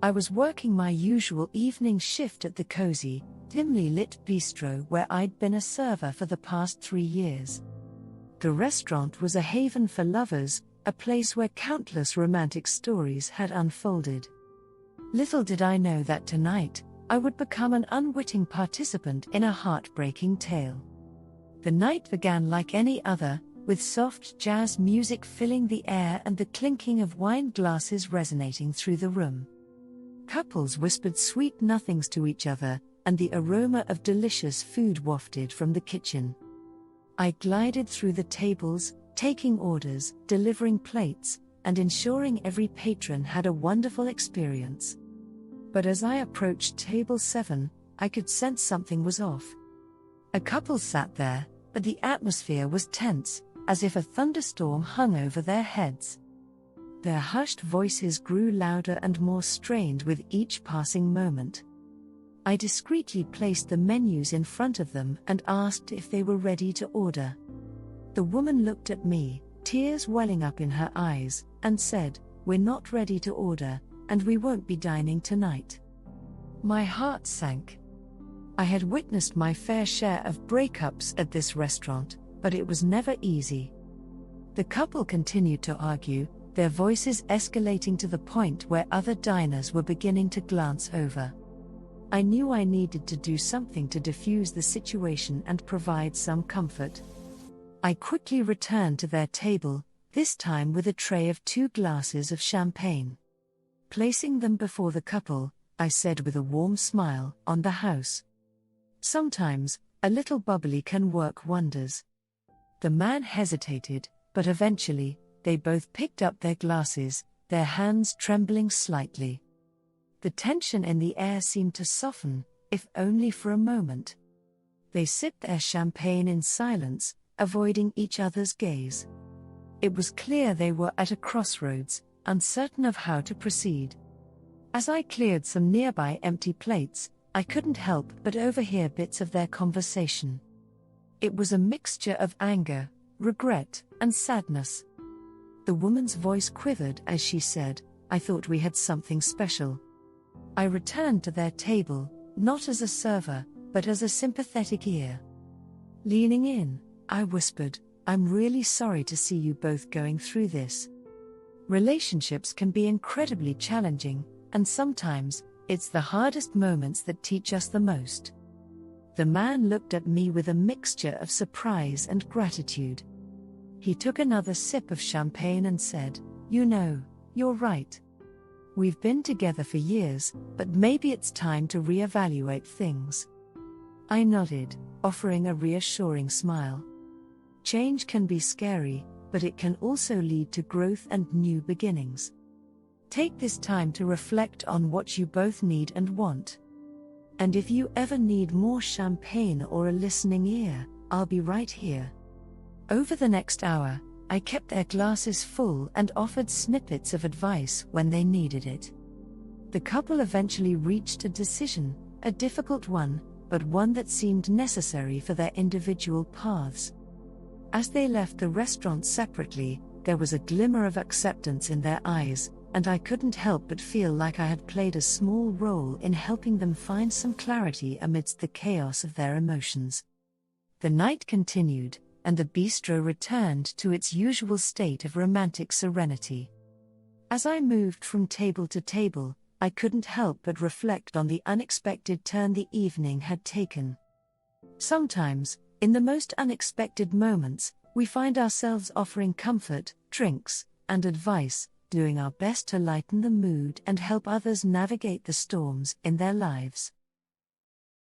I was working my usual evening shift at the cozy, dimly lit bistro where I'd been a server for the past 3 years. The restaurant was a haven for lovers, a place where countless romantic stories had unfolded. Little did I know that tonight, I would become an unwitting participant in a heartbreaking tale. The night began like any other, with soft jazz music filling the air and the clinking of wine glasses resonating through the room. Couples whispered sweet nothings to each other, and the aroma of delicious food wafted from the kitchen. I glided through the tables, taking orders, delivering plates, and ensuring every patron had a wonderful experience. But as I approached table 7, I could sense something was off. A couple sat there, but the atmosphere was tense, as if a thunderstorm hung over their heads. Their hushed voices grew louder and more strained with each passing moment. I discreetly placed the menus in front of them and asked if they were ready to order. The woman looked at me, tears welling up in her eyes, and said, "We're not ready to order, and we won't be dining tonight." My heart sank. I had witnessed my fair share of breakups at this restaurant, but it was never easy. The couple continued to argue, their voices escalating to the point where other diners were beginning to glance over. I knew I needed to do something to diffuse the situation and provide some comfort. I quickly returned to their table, this time with a tray of 2 glasses of champagne. Placing them before the couple, I said with a warm smile, "On the house." Sometimes, a little bubbly can work wonders. The man hesitated, but eventually, they both picked up their glasses, their hands trembling slightly. The tension in the air seemed to soften, if only for a moment. They sipped their champagne in silence, avoiding each other's gaze. It was clear they were at a crossroads, uncertain of how to proceed. As I cleared some nearby empty plates, I couldn't help but overhear bits of their conversation. It was a mixture of anger, regret, and sadness. The woman's voice quivered as she said, "I thought we had something special." I returned to their table, not as a server, but as a sympathetic ear. Leaning in, I whispered, "I'm really sorry to see you both going through this. Relationships can be incredibly challenging, and sometimes, it's the hardest moments that teach us the most." The man looked at me with a mixture of surprise and gratitude. He took another sip of champagne and said, "You know, you're right. We've been together for years, but maybe it's time to reevaluate things." I nodded, offering a reassuring smile. Change can be scary, but it can also lead to growth and new beginnings. Take this time to reflect on what you both need and want. And if you ever need more champagne or a listening ear, I'll be right here. Over the next hour, I kept their glasses full and offered snippets of advice when they needed it. The couple eventually reached a decision, a difficult one, but one that seemed necessary for their individual paths. As they left the restaurant separately, there was a glimmer of acceptance in their eyes, and I couldn't help but feel like I had played a small role in helping them find some clarity amidst the chaos of their emotions. The night continued, and the bistro returned to its usual state of romantic serenity. As I moved from table to table, I couldn't help but reflect on the unexpected turn the evening had taken. Sometimes, in the most unexpected moments, we find ourselves offering comfort, drinks, and advice, doing our best to lighten the mood and help others navigate the storms in their lives.